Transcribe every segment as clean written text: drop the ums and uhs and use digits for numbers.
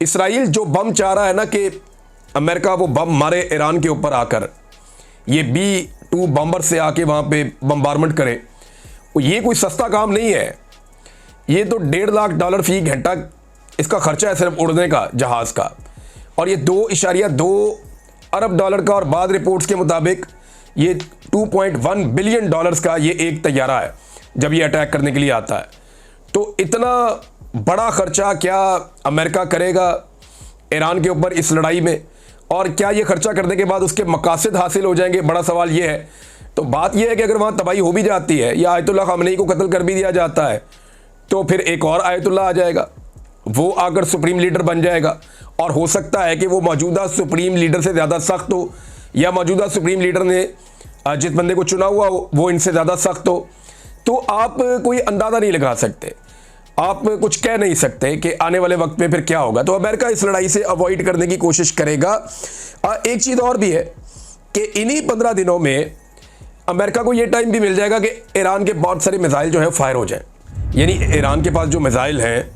Israel जो बम चाह रहा है ना कि अमेरिका वो बम मारे ईरान के ऊपर आकर, ये B-2 बम्बर से आके वहाँ पे बम्बारमेंट करे, ये कोई सस्ता काम नहीं है। ये तो $1.5 लाख फी घंटा इसका खर्चा है सिर्फ उड़ने का जहाज़ का, और ये $2.2 अरब का, और बाद रिपोर्ट्स के मुताबिक ये $2.1 बिलियन का ये एक तैयारा है जब ये अटैक करने के लिए आता है। तो इतना बड़ा खर्चा क्या अमेरिका करेगा ईरान के ऊपर इस लड़ाई में, और क्या ये खर्चा करने के बाद उसके मकासद हासिल हो जाएंगे, बड़ा सवाल ये है। तो बात ये है कि अगर वहाँ तबाही हो भी जाती है या आयतुल्लाह ख़ामनेई को कत्ल कर भी दिया जाता है, तो फिर एक और आयतुल्लाह आ जाएगा, वो आकर सुप्रीम लीडर बन जाएगा, और हो सकता है कि वो मौजूदा सुप्रीम लीडर से ज़्यादा सख्त हो, या मौजूदा सुप्रीम लीडर ने जिस बंदे को चुना हुआ हो वो इनसे ज़्यादा सख्त हो। तो आप कोई अंदाज़ा नहीं लगा सकते, आप कुछ कह नहीं सकते कि आने वाले वक्त में फिर क्या होगा। तो अमेरिका इस लड़ाई से अवॉइड करने की कोशिश करेगा। एक चीज़ और भी है कि इन्हीं 15 दिनों में अमेरिका को ये टाइम भी मिल जाएगा कि ईरान के बहुत सारे मिसाइल जो है फायर हो जाए। यानी ईरान के पास जो मिसाइल हैं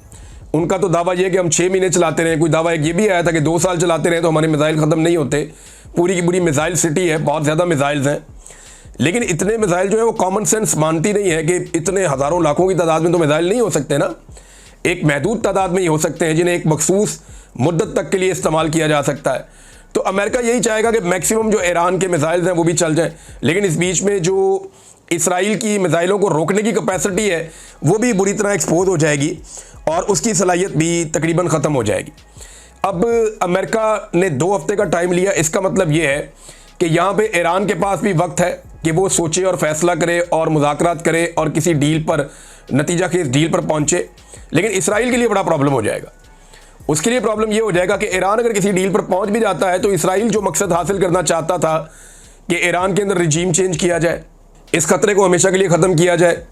उनका तो दावा ये है कि हम 6 महीने चलाते रहे, कोई दावा एक ये भी आया था कि 2 साल चलाते रहे तो हमारे मिसाइल ख़त्म नहीं होते। पूरी की पूरी मिसाइल सिटी है, बहुत ज़्यादा मिसाइल्स हैं, लेकिन इतने मिसाइल जो है वो कॉमन सेंस मानती नहीं है कि इतने हज़ारों लाखों की तादाद में तो मिसाइल नहीं हो सकते ना, एक महदूद तादाद में ही हो सकते हैं जिन्हें एक मखसूस मुद्दत तक के लिए इस्तेमाल किया जा सकता है। तो अमेरिका यही चाहेगा कि मैक्सिमम जो ईरान के मिसाइल्स हैं वो भी चल जाएं, लेकिन इस बीच में जो इसराइल की मिसाइलों को रोकने की कैपेसिटी है वो भी बुरी तरह एक्सपोज हो जाएगी और उसकी सलाहियत भी तकरीबन ख़त्म हो जाएगी। अब अमेरिका ने 2 हफ्ते का टाइम लिया, इसका मतलब ये है कि यहाँ पे ईरान के पास भी वक्त है कि वो सोचे और फैसला करे और मुज़ाकरात करे और किसी डील पर, नतीजा के इस डील पर पहुँचे। लेकिन इसराइल के लिए बड़ा प्रॉब्लम हो जाएगा। उसके लिए प्रॉब्लम ये हो जाएगा कि ईरान अगर किसी डील पर पहुँच भी जाता है तो इसराइल जो मकसद हासिल करना चाहता था कि ईरान के अंदर रिजीम चेंज किया जाए, इस खतरे को हमेशा के लिए ख़त्म किया जाए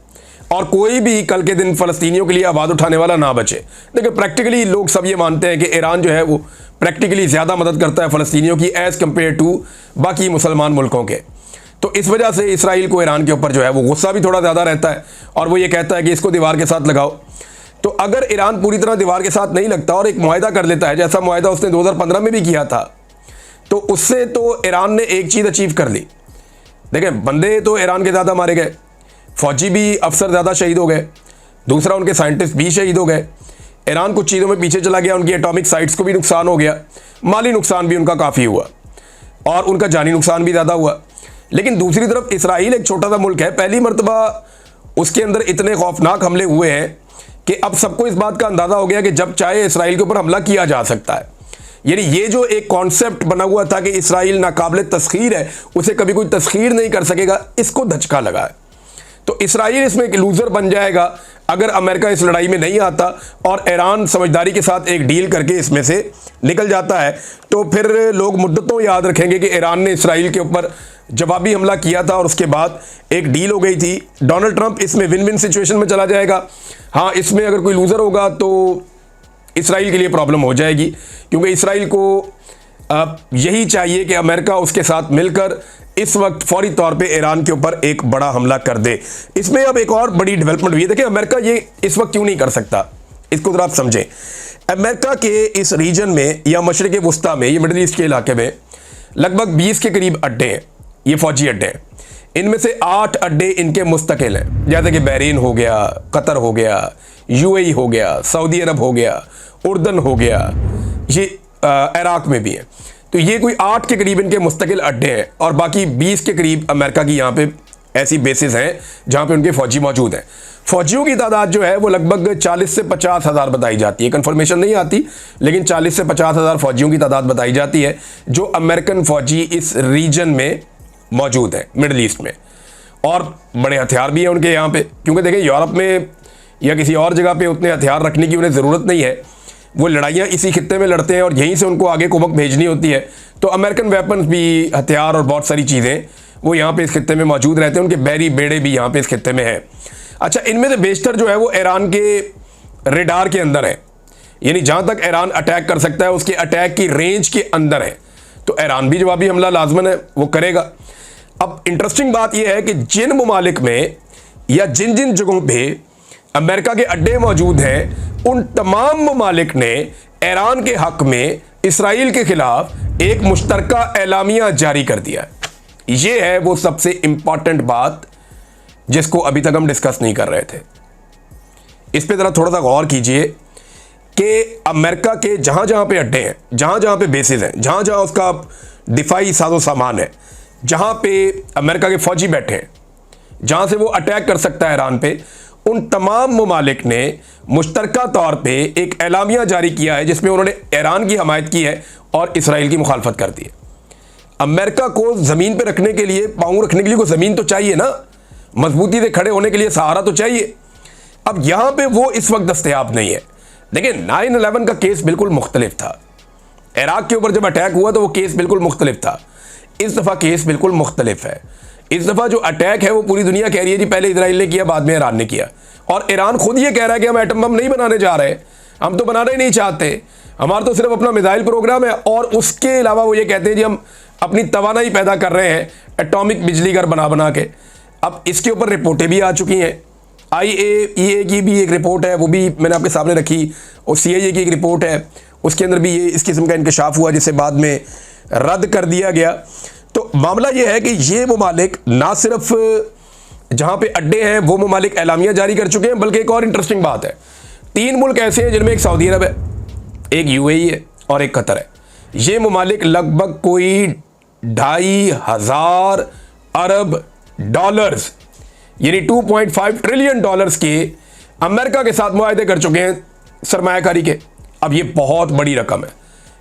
और कोई भी कल के दिन फ़लस्तीनियों के लिए आवाज़ उठाने वाला ना बचे। देखिए प्रैक्टिकली लोग सब ये मानते हैं कि ईरान जो है वो प्रैक्टिकली ज़्यादा मदद करता है फ़लस्तीनियों की एज़ कम्पेयर टू बाकी मुसलमान मुल्कों के। तो इस वजह से इसराइल को ईरान के ऊपर जो है वो गुस्सा भी थोड़ा ज़्यादा रहता है और वो ये कहता है कि इसको दीवार के साथ लगाओ। तो अगर ईरान पूरी तरह दीवार के साथ नहीं लगता और एक मुआहदा कर लेता है, जैसा मुआहदा उसने 2015 में भी किया था, तो उससे तो ईरान ने एक चीज़ अचीव कर ली। देखें, बंदे तो ईरान के ज़्यादा मारे गए, फ़ौजी भी अफसर ज़्यादा शहीद हो गए, दूसरा उनके साइंटिस्ट भी शहीद हो गए, ईरान कुछ चीज़ों में पीछे चला गया, उनकी एटॉमिक साइट्स को भी नुकसान हो गया, माली नुकसान भी उनका काफ़ी हुआ और उनका जानी नुकसान भी ज़्यादा हुआ। लेकिन दूसरी तरफ इसराइल एक छोटा सा मुल्क है, पहली मरतबा उसके अंदर इतने खौफनाक हमले हुए हैं कि अब सबको इस बात का अंदाज़ा हो गया कि जब चाहे इसराइल के ऊपर हमला किया जा सकता है। यानी ये जो एक कॉन्सेप्ट बना हुआ था कि इसराइल नाकाबिल तस्खीर है, उसे कभी कोई तस्खीर नहीं कर सकेगा, इसको धचका लगा है। तो इसराइल इसमें एक लूज़र बन जाएगा अगर अमेरिका इस लड़ाई में नहीं आता और ईरान समझदारी के साथ एक डील करके इसमें से निकल जाता है। तो फिर लोग मुद्दतों याद रखेंगे कि ईरान ने इसराइल के ऊपर जवाबी हमला किया था और उसके बाद एक डील हो गई थी। डोनाल्ड ट्रंप इसमें विन विन सिचुएशन में चला जाएगा। हाँ, इसमें अगर कोई लूज़र होगा तो इसराइल के लिए प्रॉब्लम हो जाएगी, क्योंकि इसराइल को यही चाहिए कि अमेरिका उसके साथ मिलकर इस वक्त फौरी तौर पे ईरान के ऊपर एक बड़ा हमला कर दे। इसमें अब एक और बड़ी डेवलपमेंट हुई है। देखिए अमेरिका ये इस वक्त क्यों नहीं कर सकता, इसको जरा आप समझें। अमेरिका के इस रीजन में या मशरिक़ वुस्ता में, ये मिडल ईस्ट के इलाके में लगभग 20 के करीब अड्डे हैं, ये फ़ौजी अड्डे हैं। इनमें से 8 अड्डे इनके मुस्तकिल हैं, जैसे कि बहरीन हो गया, कतर हो गया, UAE हो गया, सऊदी अरब हो गया, उर्दन हो गया, ये इराक़ में भी है। तो ये कोई 8 के करीब इनके मुस्तकिल अड्डे हैं और बाकी 20 के करीब अमेरिका की यहाँ पे ऐसी बेसिस हैं जहाँ पे उनके फ़ौजी मौजूद हैं। फ़ौजियों की तादाद जो है वो लगभग 40 से 50 हज़ार बताई जाती है, कन्फर्मेशन नहीं आती, लेकिन 40 से 50 हज़ार फ़ौजियों की तादाद बताई जाती है जो अमेरिकन फ़ौजी इस रीजन में मौजूद हैं, मिडल ईस्ट में। और बड़े हथियार भी हैं उनके यहाँ पे, क्योंकि देखें यूरोप में या किसी और जगह पे उतने हथियार रखने की उन्हें ज़रूरत नहीं है, वो लड़ाइयाँ इसी खित्ते में लड़ते हैं और यहीं से उनको आगे कुमक भेजनी होती है। तो अमेरिकन वेपन्स भी, हथियार और बहुत सारी चीज़ें वो यहाँ पे इस खित्ते में मौजूद रहते हैं, उनके बैरी बेड़े भी यहाँ पे इस खित्ते में हैं। अच्छा, इनमें से बेशतर जो है वो ईरान के रेडार के अंदर है, यानी जहाँ तक ईरान अटैक कर सकता है उसके अटैक की रेंज के अंदर है। तो ईरान भी जवाबी हमला लाजमन है, वो करेगा। अब इंटरेस्टिंग बात यह है कि जिन ममालिक में या जिन जिन जगहों पे अमेरिका के अड्डे मौजूद हैं, उन तमाम ममालिक ने ईरान के हक में इसराइल के खिलाफ एक मुश्तरका एलामिया जारी कर दिया। ये है वो सबसे इंपॉर्टेंट बात जिसको अभी तक हम डिस्कस नहीं कर रहे थे। इस पे ज़रा थोड़ा सा गौर कीजिए कि अमेरिका के जहाँ जहाँ पे अड्डे हैं, जहाँ जहाँ पे बेसिस हैं, जहाँ जहाँ उसका दिफाई साजो सामान है, जहाँ पे अमेरिका के फौजी बैठे हैं, जहाँ से वो अटैक कर सकता है ईरान पे, उन तमाम ममालिक ने मुश्तरका तौर पे एक एलामिया जारी किया है जिसमें उन्होंने ईरान की हमायत की है और इसराइल की मुखालफत कर दी है। अमेरिका को ज़मीन पे रखने के लिए, पाँव रखने के लिए कोई ज़मीन तो चाहिए ना, मजबूती से खड़े होने के लिए सहारा तो चाहिए। अब यहाँ पे वो इस वक्त दस्तयाब नहीं है। देखिए 9/11 का केस बिल्कुल मुख्तलिफ था। इराक के ऊपर जब अटैक हुआ तो वो केस बिल्कुल मुख्तलिफ था। इस दफ़ा केस बिल्कुल मुख्तलिफ है। इस दफ़ा जो अटैक है वो पूरी दुनिया कह रही है जी पहले इजराइल ने किया, बाद में ईरान ने किया, और ईरान खुद ये कह रहा है कि हम एटम बम नहीं बनाने जा रहे, हम तो बनाना ही नहीं चाहते, हमारा तो सिर्फ अपना मिसाइल प्रोग्राम है। और उसके अलावा वो ये कहते हैं जी हम अपनी तवानाई पैदा कर रहे हैं एटॉमिक बिजली घर बना बना के। अब इसके ऊपर रिपोर्टें भी आ चुकी हैं। IAEA की भी एक रिपोर्ट है, वो भी मैंने आपके सामने रखी, और CIA की एक रिपोर्ट है, उसके अंदर भी ये इस किस्म का इंकशाफ हुआ जिसे बाद में रद्द कर दिया गया। तो मामला ये है कि ये ममालिक ना सिर्फ जहाँ पे अड्डे हैं वो ममालिक एलामिया जारी कर चुके हैं, बल्कि एक और इंटरेस्टिंग बात है, 3 मुल्क ऐसे हैं जिनमें एक सऊदी अरब है, एक UAE है और एक कतर है। ये ममालिक लगभग कोई 2,500 अरब डॉलर्स यानी 2.5 ट्रिलियन डॉलर्स के अमेरिका के साथ मुआहदे कर चुके हैं सरमायाकारी के। अब ये बहुत बड़ी रकम है,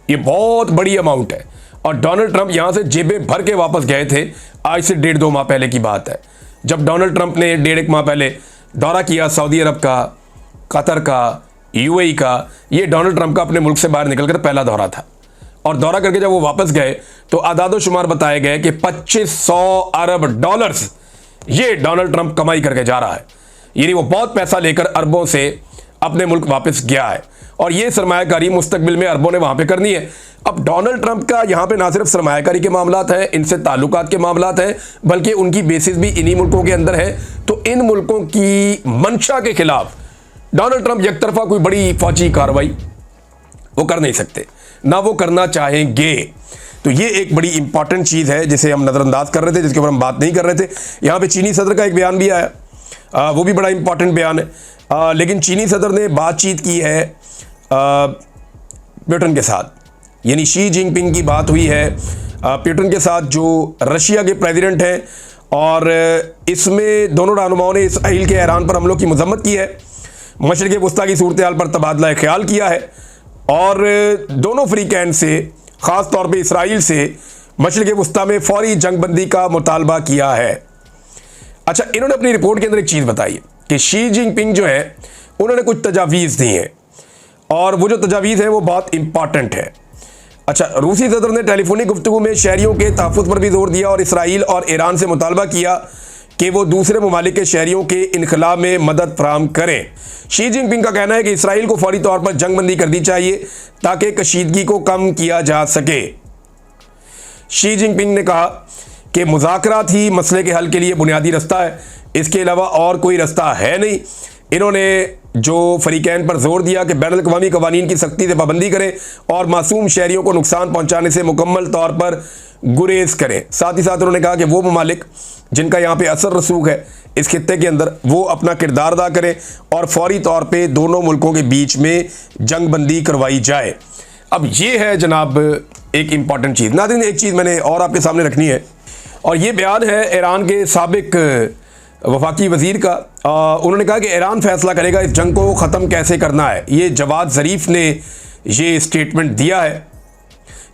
ये बहुत बड़ी अमाउंट है, और डोनाल्ड ट्रंप यहाँ से जेबें भर के वापस गए थे। आज से 1.5-2 माह पहले की बात है, जब डोनाल्ड ट्रंप ने 1.5 माह पहले दौरा किया सऊदी अरब का, कतर का, UAE का। ये डोनाल्ड ट्रंप का अपने मुल्क से बाहर निकलकर पहला दौरा था, और दौरा करके जब वो वापस गए तो आदादो शुमार बताए गए कि 2500 अरब डॉलर्स ये डोनाल्ड ट्रंप कमाई करके जा रहा है। यानी वो बहुत पैसा लेकर अरबों से अपने मुल्क वापस गया है, और ये सरमायाकारी मुस्तकबिल में अरबों ने वहाँ पे करनी है। अब डोनाल्ड ट्रंप का यहाँ पे ना सिर्फ सरमायाकारी के मामलात हैं, इनसे ताल्लुकात के मामलात हैं, बल्कि उनकी बेसिस भी इन्हीं मुल्कों के अंदर है। तो इन मुल्कों की मंशा के खिलाफ डोनाल्ड ट्रंप एक तरफा कोई बड़ी फौजी कार्रवाई वो कर नहीं सकते, ना वो करना चाहेंगे। तो ये एक बड़ी इंपॉर्टेंट चीज़ है जिसे हम नज़रअंदाज कर रहे थे, जिसके ऊपर हम बात नहीं कर रहे थे। यहाँ पे चीनी सदर का एक बयान भी आया, वो भी बड़ा इंपॉर्टेंट बयान है। लेकिन चीनी सदर ने बातचीत की है पुतिन के साथ, यानी शी जिनपिंग की बात हुई है पुतिन के साथ जो रशिया के प्रेसिडेंट हैं, और इसमें दोनों रहनुमाओं ने इसराइल के ईरान पर हमलों की मजम्मत की है, मशरिक़ वस्ता की सूरत हाल पर तबादला ख्याल किया है, और दोनों फ्रीकैन से, ख़ास तौर पे इसराइल से मशरिक़ वस्ता में फौरी जंगबंदी का मुतालबा किया है। अच्छा, इन्होंने अपनी रिपोर्ट के अंदर एक चीज़ बताई कि शी जिनपिंग जो है उन्होंने कुछ तजावीज़ दी हैं, और वो जो तजावीज़ हैं वो बहुत इंपॉर्टेंट है। अच्छा, रूसी सदर ने टेलीफोनिक गुफ्तगू में शहरियों के तहफ़्फ़ुज़ पर भी जोर दिया और इसराइल और ईरान से मुतालबा किया कि वो दूसरे ममालिक के शहरियों के इनखला में मदद फराहम करें। शी जिनपिंग का कहना है कि इसराइल को फौरी तौर पर जंगबंदी कर दी चाहिए ताकि कशीदगी को कम किया जा सके। शी जिनपिंग ने कहा कि मुज़ाकरात ही मसले के हल के लिए बुनियादी रास्ता है, इसके अलावा और कोई रास्ता है नहीं। इन्होंने जो फरीकैन पर जोर दिया कि बैनुल अक़वामी कवानीन की सख्ती से पाबंदी करें और मासूम शहरियों को नुकसान पहुँचाने से मुकम्मल तौर पर गुरेज करें। साथ ही साथ उन्होंने कहा कि वो ममालिक जिनका यहाँ पे असर रसूख है इस खित्ते के अंदर, वो अपना किरदार अदा करें और फौरी तौर पे दोनों मुल्कों के बीच में जंगबंदी करवाई जाए। अब ये है जनाब एक इम्पॉर्टेंट चीज़। नाज़रीन, एक चीज़ मैंने और आपके सामने रखनी है, और ये बयान है ईरान के साबिक वफाकी वज़ीर का। उन्होंने कहा कि ईरान फैसला करेगा इस जंग को ख़त्म कैसे करना है। ये जवाद ज़रीफ़ ने ये स्टेटमेंट दिया है।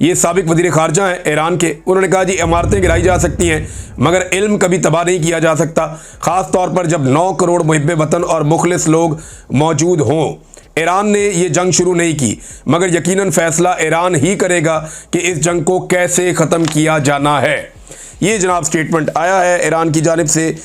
ये साबिक वज़ीर ख़ारजा हैं ईरान के। उन्होंने कहा जी इमारतें गिराई जा सकती हैं मगर इल्म कभी तबाह नहीं किया जा सकता, ख़ास तौर पर जब 9 करोड़ मुहिब्बे वतन और मुखलिस लोग मौजूद हों। ईरान ने ये जंग शुरू नहीं की मगर यकीनन फ़ैसला ईरान ही करेगा कि इस जंग को कैसे ख़त्म किया जाना है। ये जनाब स्टेटमेंट आया है ईरान की जानिब से,